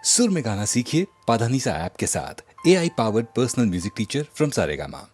सुर में गाना सीखिए पाधानीसा ऐप के साथ। AI powered personal music teacher from Saregama.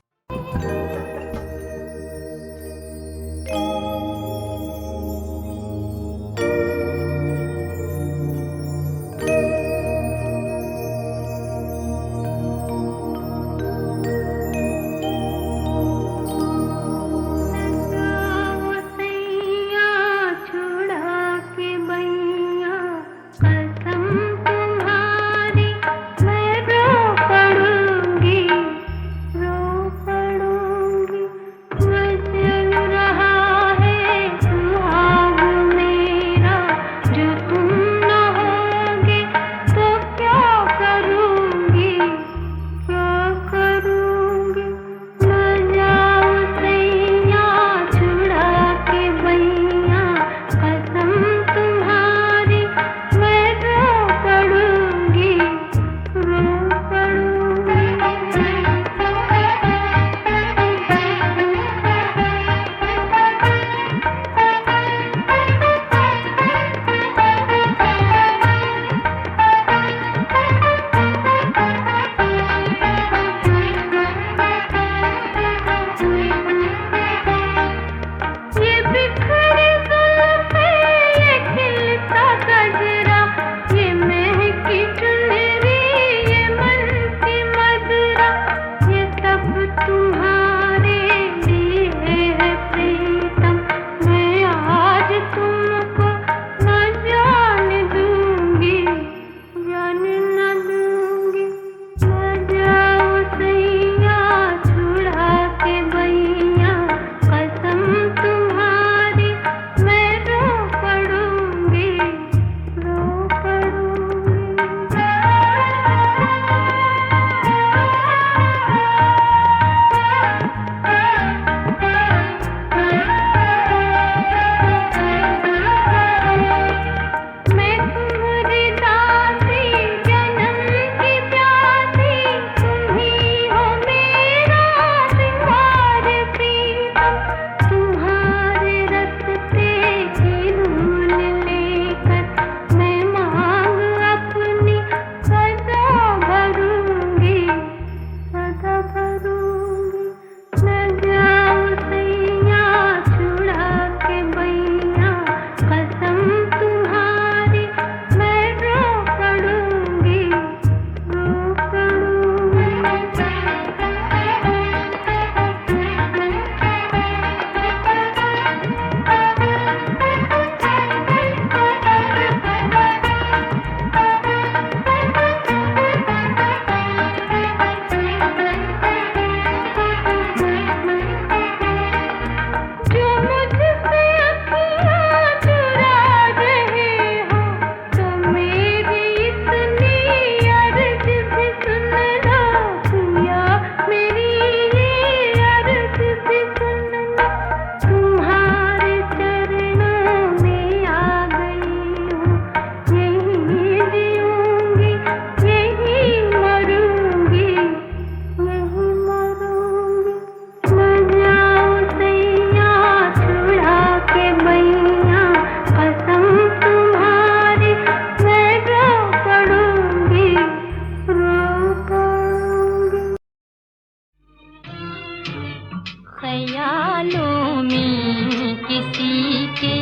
ख्यालों में किसी के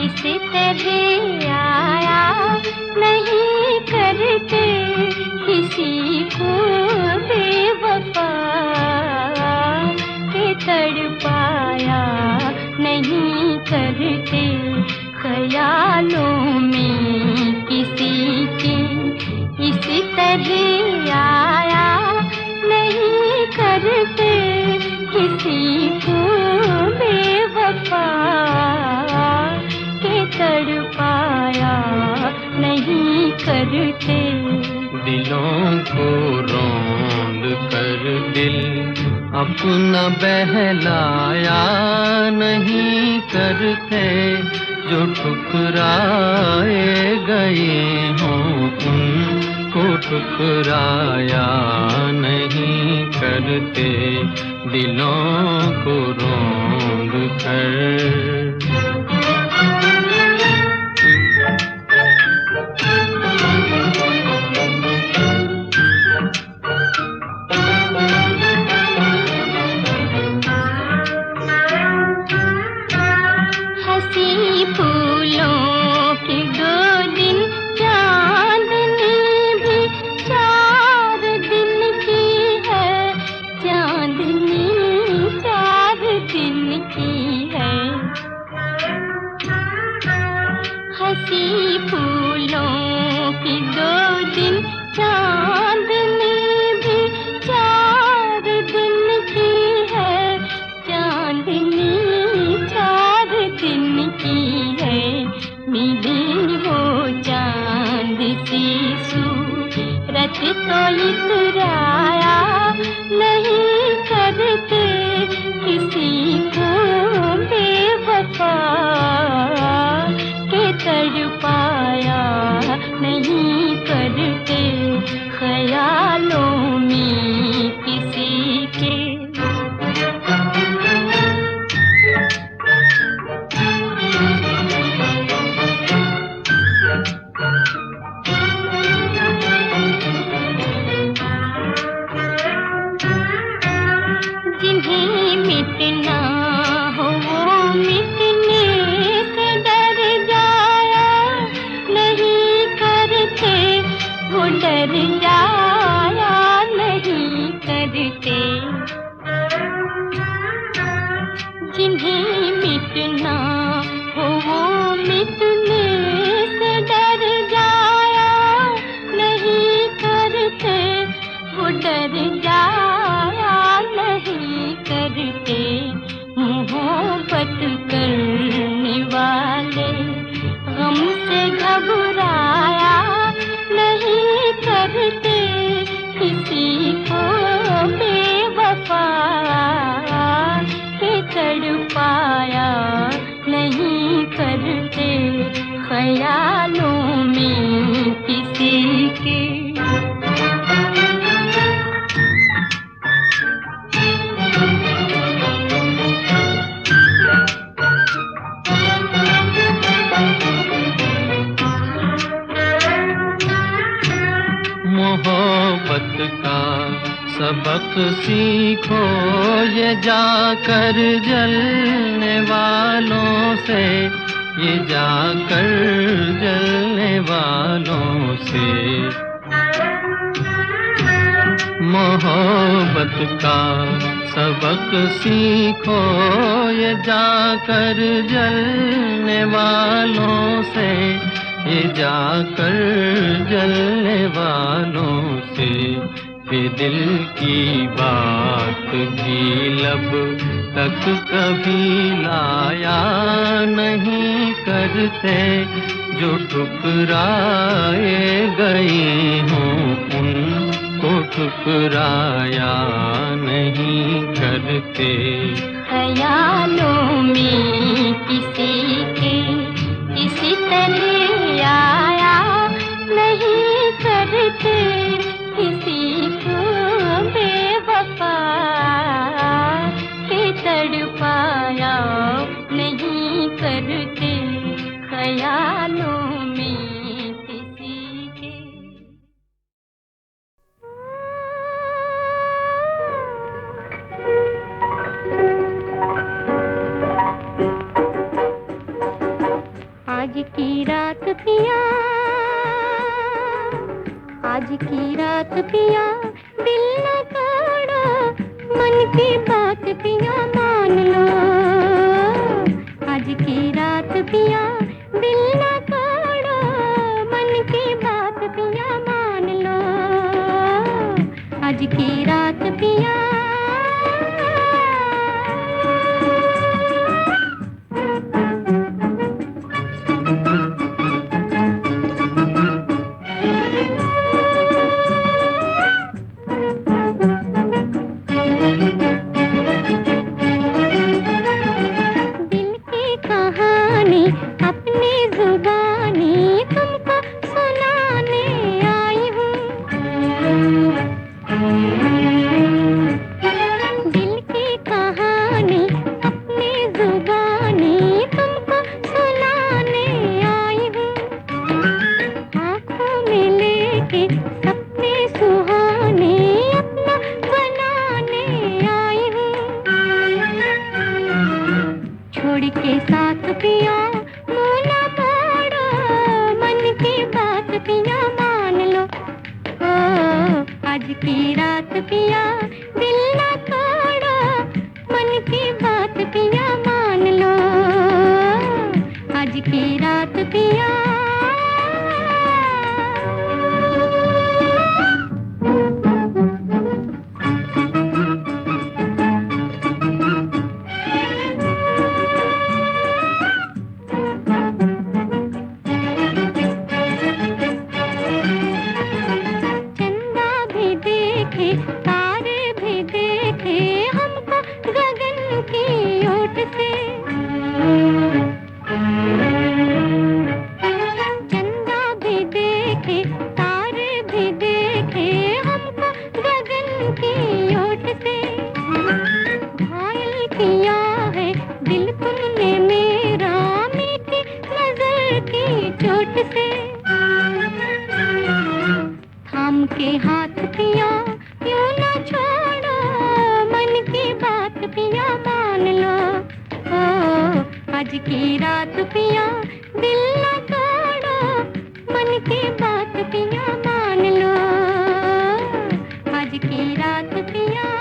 इस तरह आया नहीं करते किसी को बेवफा के तड़पाया नहीं करते। ख्यालों में किसी के इस तरह आया नहीं करते किसी को बेवफा के तड़पाया नहीं करते। दिलों को रौंद कर दिल अपना बहलाया नहीं करते। जो ठुकराए गए हों उनको ठुकराया नहीं करते। दिलों को रौंद कर सूरत तो इतराया नहीं करते किसी को बेवफा के तड़पाया नहीं करते ख्यालों में किसी के। जिन्हें मिटना हो वो मिटने से डर जाया नहीं करते, वो डर जाया नहीं करते। जिन्हें मिटना हो वो मिटने से डर जाया नहीं करते, वो डर जाया नहीं करते। मोहब्बत करने वाले गम से घबराया नहीं करते किसी को बेवफा के तड़पाया नहीं करते ख्यालों में किसी के। मोहब्बत का सबक सीखो ये जाकर जलने वालों से, ये जाकर जलने वालों से। मोहब्बत का सबक सीखो ये जाकर जलने वालों से, ये जाकर जलने वालों से। ये दिल की बात भी लब तक कभी लाया नहीं करते, जो ठुकराए गए हों उनको ठुकराया नहीं करते। ख्यालों में किसी के किसी तरह आया नहीं करते किसी को बेवफा के तड़पाया नहीं करते ख्यालों में किसी के। आज की रात पिया, आज की रात पिया दिल न तोड़ो, मन की बात पिया मान लो। आज की रात पिया दिल न तोड़ो, मन की बात पिया मान लो। आज की रात पिया के हाथ पिया यूं ना छोड़ो, मन की बात पिया मान लो। ओ आज की रात पिया दिल ना तोड़ो, मन की बात पिया मान लो। आज की रात पिया।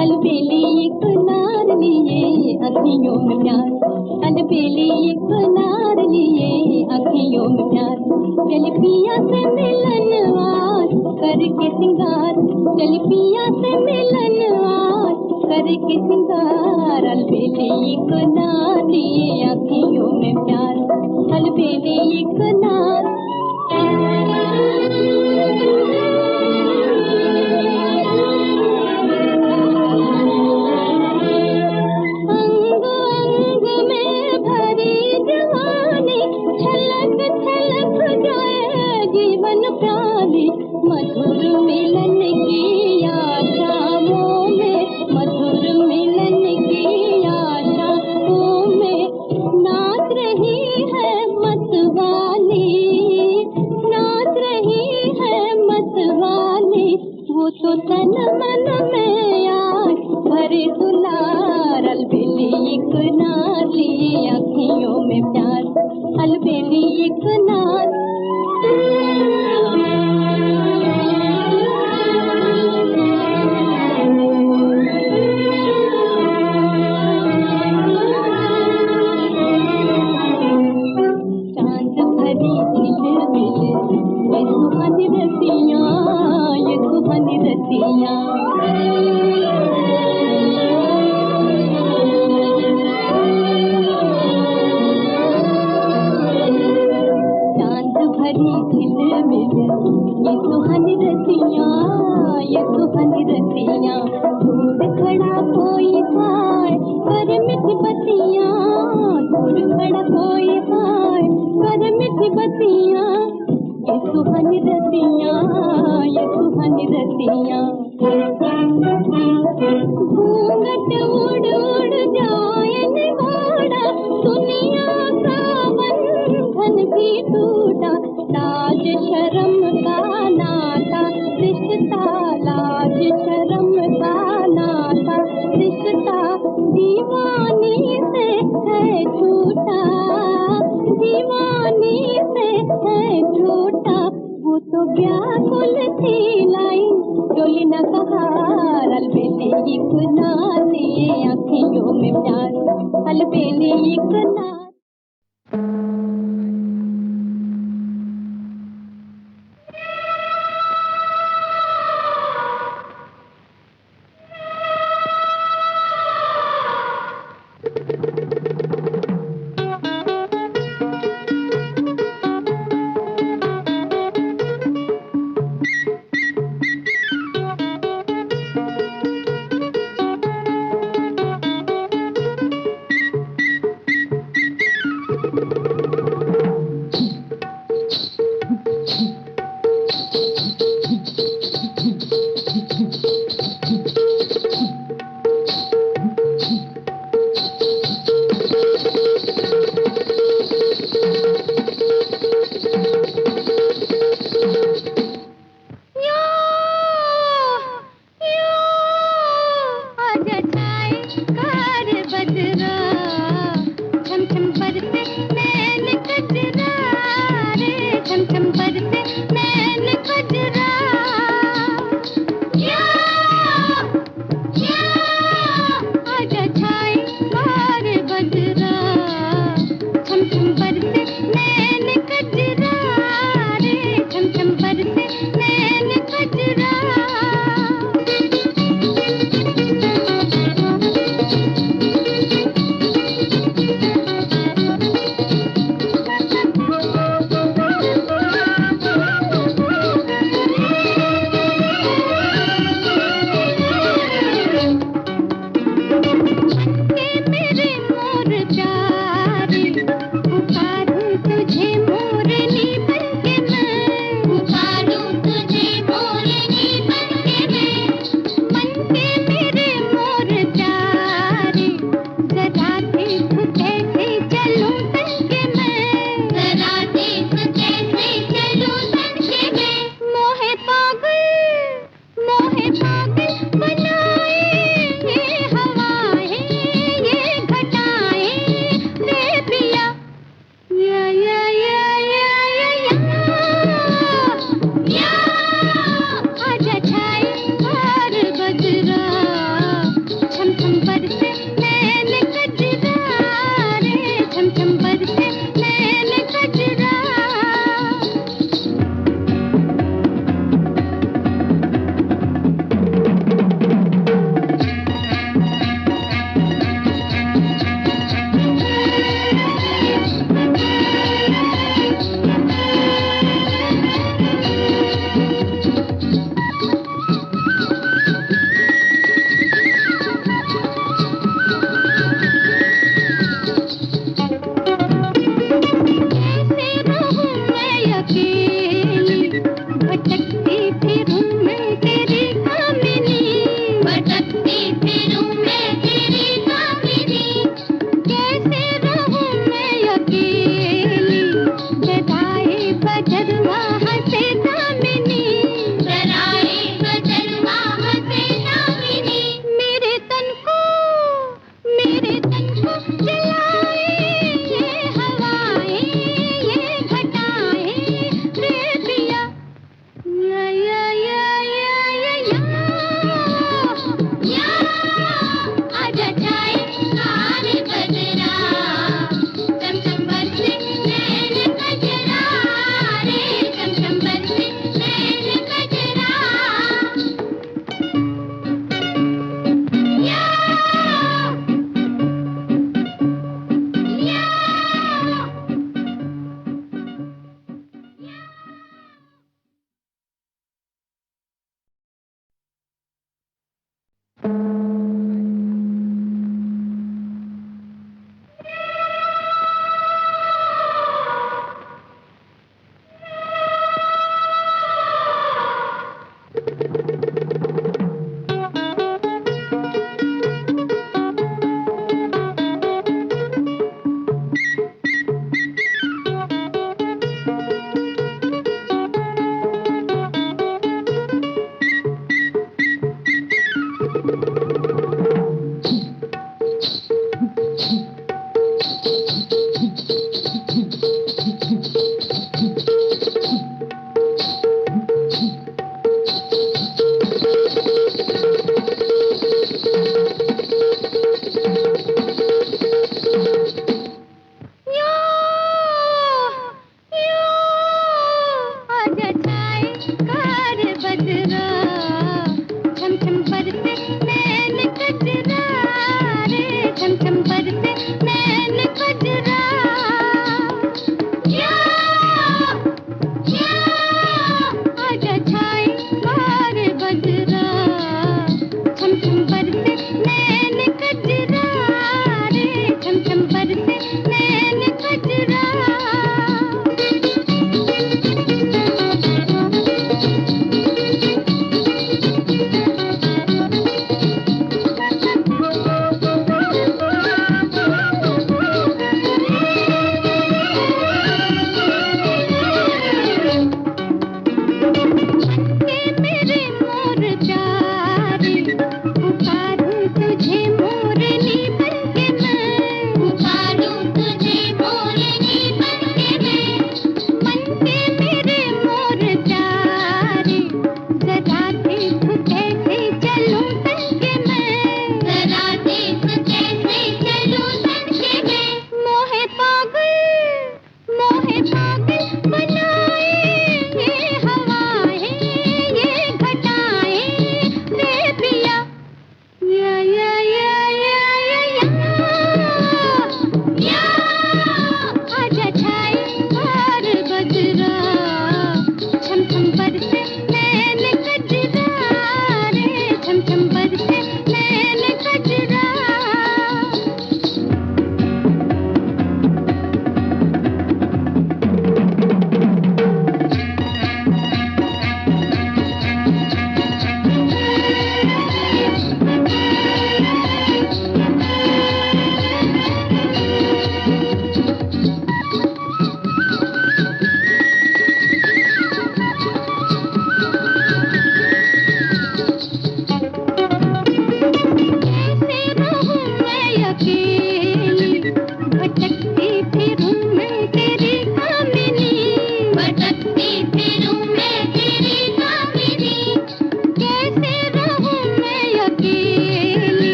अलबेली एक नार लिए अखियों में प्यार, अलबेली एक नार लिए अखियों में प्यार। चल पिया से मिलन आज करके सिंगार, चल पिया से मिलन आज करके सिंगार। अलबेली एक नार लिए अखियों में प्यार, अलबेली एक नार। मधुर मिलन की आशाओं में, मधुर मिलन की आशाओं में नाच रही है मतवाली, नाच रही है मतवाली। वो तो तन मन में आज भरे दुलार, अलबेली एक नार लिए अखियों में प्यार, अलबेली एक नार। ये सुहानी रतियाँ चांद भरी झिलमिल, ये सुहानी रतियाँ, ये सुहानी रतियाँ। दूर खड़ा कोई हाय कर मीठी बत्तियाँ, दूर खड़ा कोई हाय कर मीठी बत्तियाँ। ये सुहानी रतियाँ, ये सुहानी रतियाँ। घूंघट उड़ उड़ जाए निगोड़ा, दुनिया का बंधन भी टूटा। लाज शर्म का नाता रिश्ता, लाज शर्म का नाता रिश्ता। दीवानी से है छूटा, दीवानी से है छूटा। वो तो व्याकुल थी लाई डोली न कहार, अलबेली एक नार लिए अखियों में प्यार, अलबेली एक नार। है पागल बनाए ये हवाएं ये घटाएं रे पिया या या या या या या आजा छाए और बजरा छम छम बरसे नैन कजरा रे छम छम बरसे नैन कजरा कैसे रहूं मैं अकेली भटकती फिरूं मैं तेरी कामिनी भटकती फिरूं मैं तेरी कामिनी कैसे रहूं मैं अकेली जगाए बजरवा हंसे दामिनी जगाए बजरवा हंसे दामिनी मेरे तन को जलाए ये हवाएं ये घटाएं रे पिया या या या या या या आजा छाए सारे बजरा चम चम बरसे नैन कजरा रे चम चम बरसे नैन कजरा या या आजा छाए कार बजरा छम छम बरसे नैन कजरा रे छम छम बरसे नैन कजरा या या आजा छाए कार बजरा छम छम बरसे नैन कजरा रे छम छम बरसे नैन कजरा मेरे मोर प्यारे पुकारूं तुझे मोरनी बनके मैं पुकारूं तुझे मोरनी बनके मैं मन के मेरे मोर प्यारे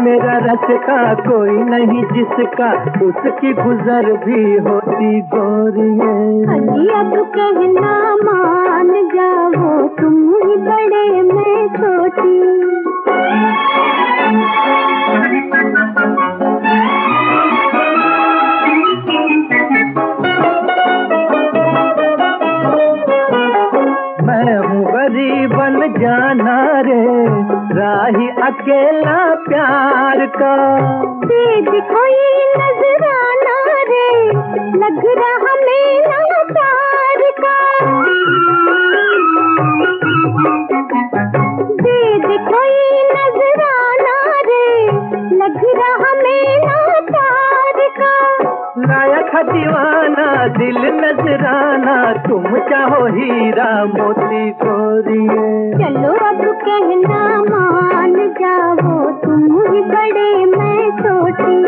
मेरा रास्ता कोई नहीं जिसका उसकी गुजर भी होती गोरिये। अजी अब कहना मान जाओ, तुम ही बड़े मैं छोटी। मैं हूँ गरीबन जाना रे, राही अकेला प्यार का। कोई नजराना रे, लग रहा मेरा प्यार का। कोई नजराना रे, लग रहा मेरा प्यार का। लाया था दीवाना दिल नजराना, तुम चाहो हीरा मोती गोरिये। चलो अब कहना मान जाओ, तुम ही बड़े मैं छोटी।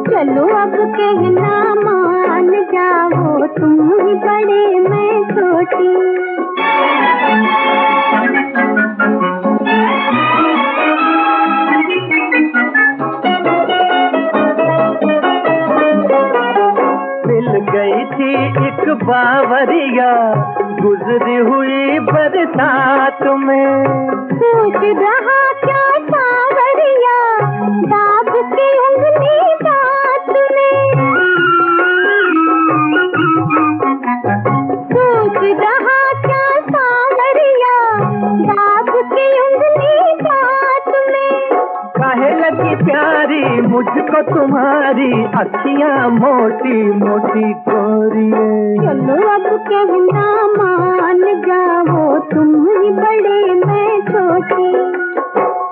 चलो अब कहना मान जाओ, तुम ही बड़े मैं छोटी। मिल गई थी एक बावरिया, गुजरी हुई बरसात में। सोच रहा क्या सावरिया, दाब की उंगली दांत में। सोच रहा क्या सावरिया, दाब की उंगली दांत में। काहे लगी प्यारी मुझको तुम्हारी अखियां मोटी मोटी गोरिये। चलो अब कहना मान जाओ, तुम ही बड़े मैं छोटी।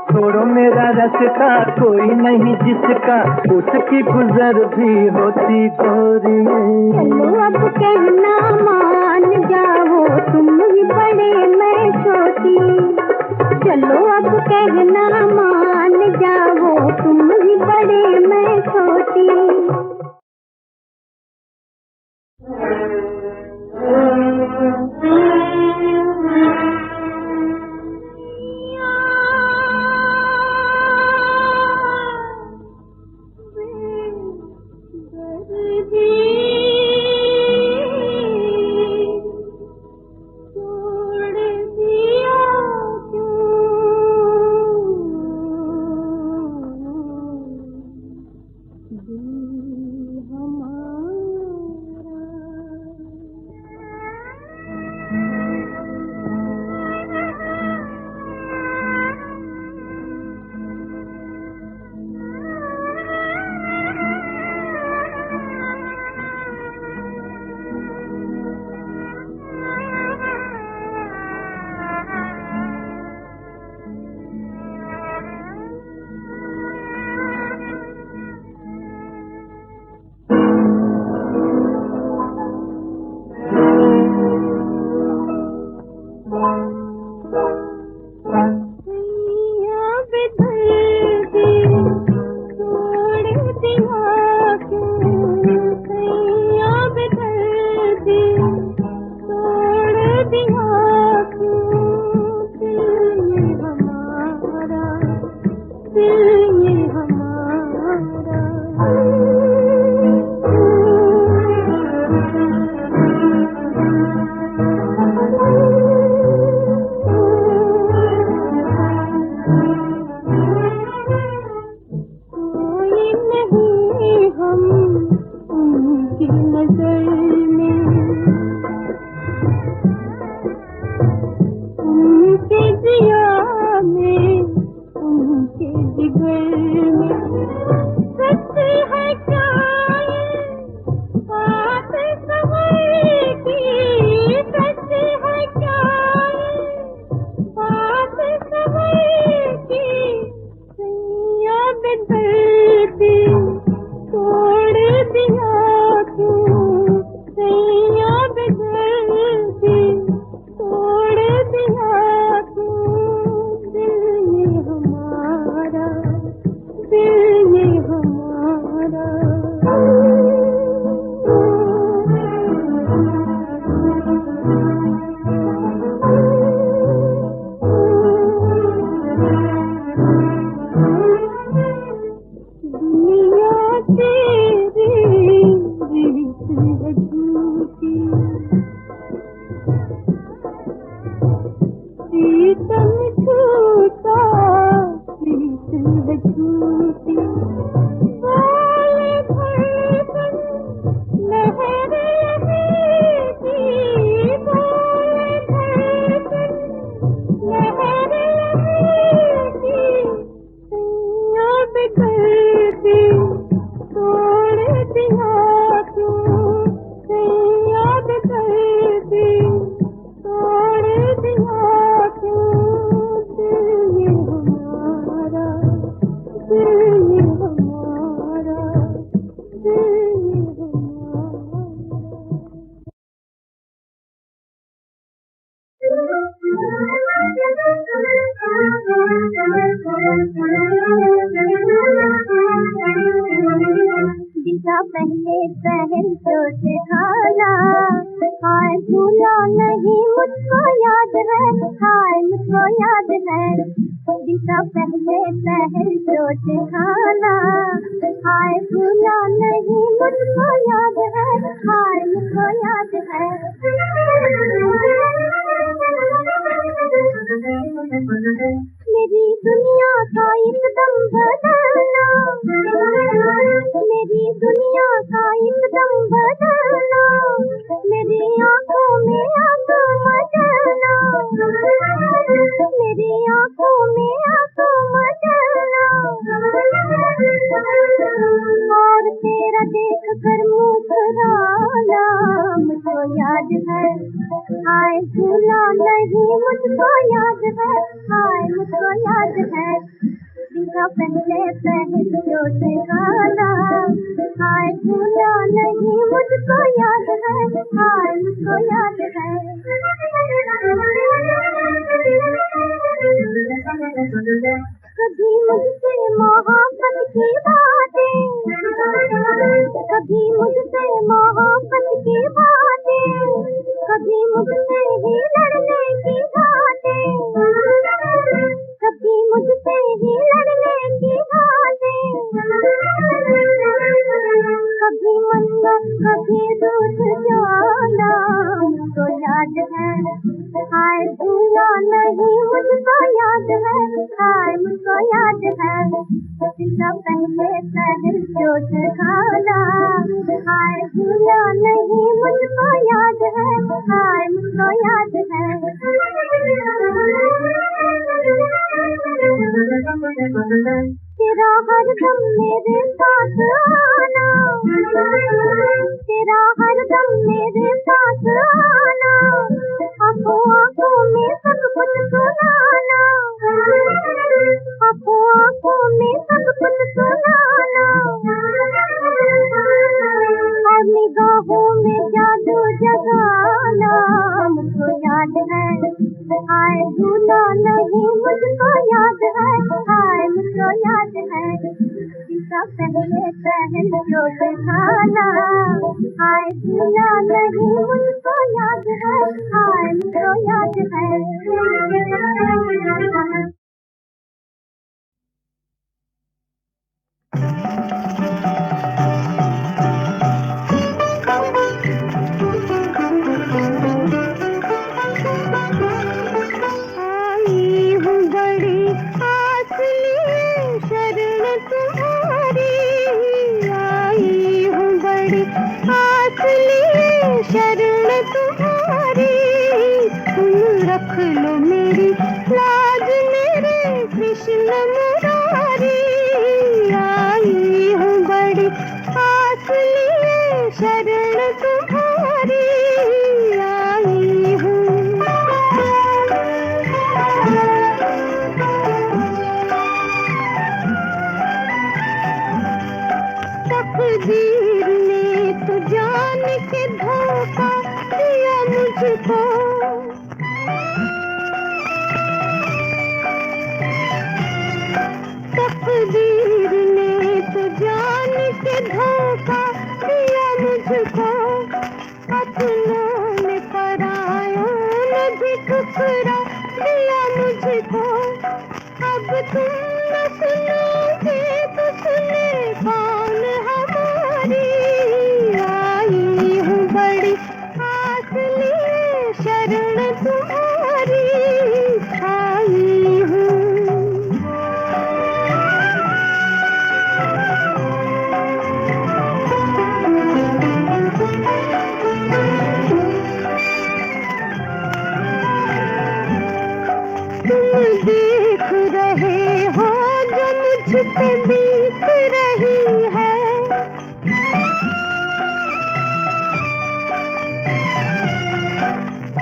छोड़ो मेरा रास्ता कोई नहीं जिसका उसकी गुजर भी होती गोरिये। चलो अब कहना मान जाओ, तुम ही बड़े मैं छोटी। चलो अब कहना मान जाओ, तुम ही बड़े मैं छोटी। दिशा पहले पहल चोट खाना, हाय भूला नहीं मुझको याद है, हाय मुझको याद है। दिशा पहले पहल चोट खाना, हाय भूला नहीं मुझको याद है, हाय मुझको याद है। मेरी दुनिया का एकदम बदलना, मेरी दुनिया का एकदम बदलना, मेरी आँखों में आंसू मचलना, मेरी आँखों में आंसू मचलना। और तेरा देख कर मुस्कुराना मुझको याद है, हाय भूला नहीं मुझको याद है, हाय मुझको याद है। दिशा पहले पहल चोट खाना, हाय भूला नहीं मुझको याद है, हाय मुझको याद है। कभी मुझसे मोहब्बत की बातें, कभी मुझसे मोहब्बत की बातें, कभी मुझसे ही लड़ने की बातें, कभी मुझसे ही लड़ने की बातें। कभी मन्ना कभी दूर जाना मुझको याद है, हाय भूला नहीं मुझको याद है, हाय मुझको याद है। दिशा पहले पहल चोट खाना, हाय भूला नहीं मुझको याद है, हाय मुझको याद है। तेरा हरदम मेरे साथ आना, तेरा हरदम मेरे साथ आना, आँखों आँखों में सब कुछ सुनाना, आँखों आँखों में सब कुछ सुनाना। और निगाहों में जादू जगाना मुझको याद है, हाय भूला नहीं मुझको याद है, हाय मुझको याद है। दिशा पहले पहल चोट खाना, हाय भूला नहीं मुझको याद है, हाय मुझको याद है। आई हूँ बड़ी आस लिए शरण तुम्हारी, आई हूँ बड़ी आस लिए शरण तुम्हारी। तुम रख लो मेरी लाज मेरे कृष्ण मुरारी, आई हूँ बड़ी आस लिए शरण तुम्हारी, आई हूँ। तकदीर ने तो जान के धोखा दिया मुझको, तकदीर ने तो जान के धोखा दिया मुझको। अपनों ने परायों ने भी ठुकरा दिया मुझको। अब तुम न सुनोगे तो सुने कौन हमारी, आई हूँ बड़ी आस लिए शरण तुम्हारी, आई हूँ। तुम देख रहे हो जो मुझ पे बीत रही है,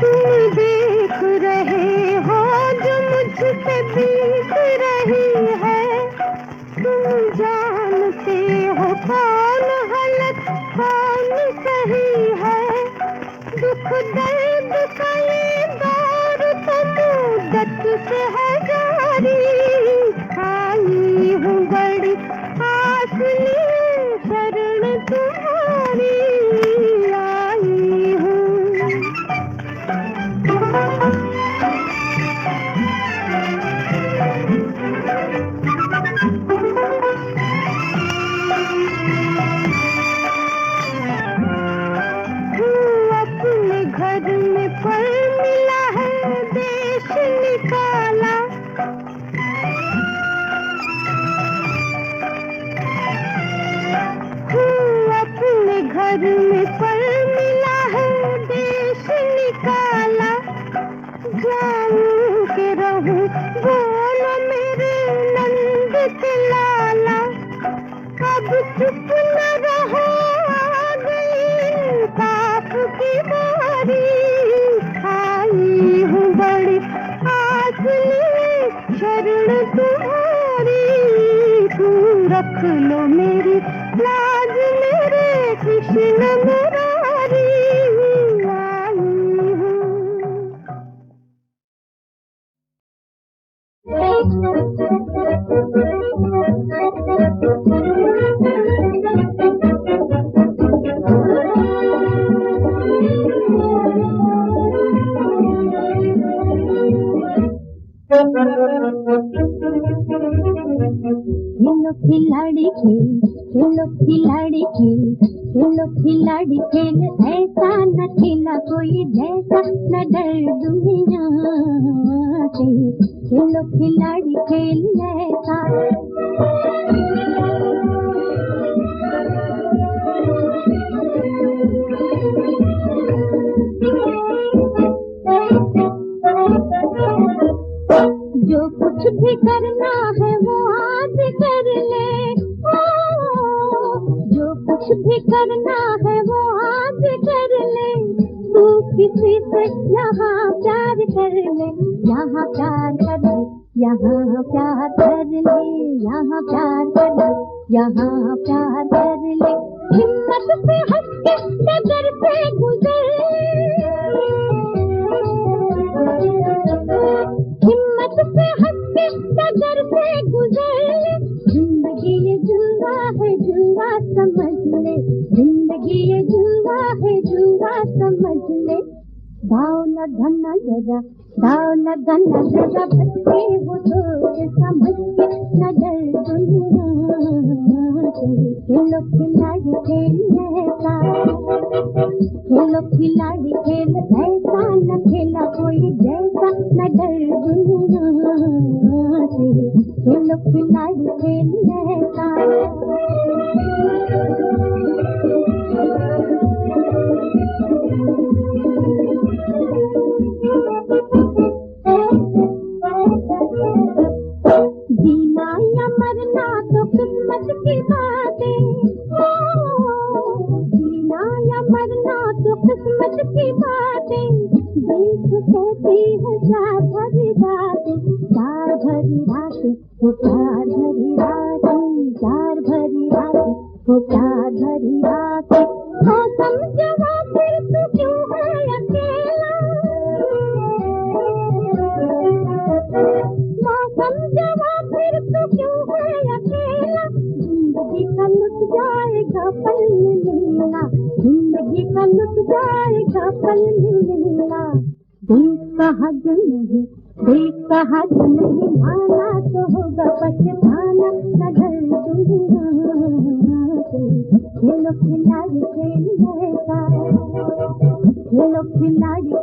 तुम देख रहे हो जो मुझ पे बीत रही है। तुम जानते हो कौन गलत कौन सही है। दुख दर्द का ये दौर तो मुद्दत से है जारी, की बारी आई हूँ बड़ी आस लिए शरण तुम्हारी तुम रख लो मेरी लाज मेरे कृष्ण मुरारी आई हूँ। खेलो खिलाड़ी खेल, खेलो खिलाड़ी खेल, खेलो खिलाड़ी खेल, ऐसा न खेला कोई जैसा, न डर दुनिया से। खेलो खिलाड़ी खेल ऐसा। जो कुछ भी करना है वो आज कर ले, जो कुछ भी करना है वो आज कर ले, तू किसी से यहाँ प्यार कर ले, यहाँ प्यार कर ले, यहाँ प्यार कर ले, यहाँ प्यार कर ले, यहाँ प्यार कर ले। हिम्मत से हंस के नजर से गुजर, हिम्मत से हंस के नजर से गुजर, जिंदगी ये जुआ है जुआ समझ ले, जिंदगी ये जुआ है जुआ समझ ले। दाव न धना जरा, दाव न धना जरा, बच्चे वो सोच समझ के न डर दुनिया से। खेलो खिलाड़ी खेल ऐसा, खेलो खिलाड़ी खेल ऐसा, न खेला कोई जैसा, न डर दुनिया से। खेलो खिलाड़ी खेल ऐसा। जीना या मरना तो किस्मत की बातें, जीना या मरना तो किस्मत की बातें, देख कहती है चार भरी रातें, चार भरी रातें, वो चार भरी रातें, चार भरी रातें, वो चार भरी रातें। मौसम जवा फिर तू क्यों है अकेला, मौसम जवा फिर तू क्यों है अकेला, जिंदगी का लुट जाएगा पल मिलेगा, जिंदगी का लुट जाएगा पल मिलेगा। देख कहा जो नहीं, देख कहा जो नहीं, माना तो होगा पछताना, न डर दुनिया से। खेलो खिलाड़ी खेल ऐसा, खेलो खिलाड़ी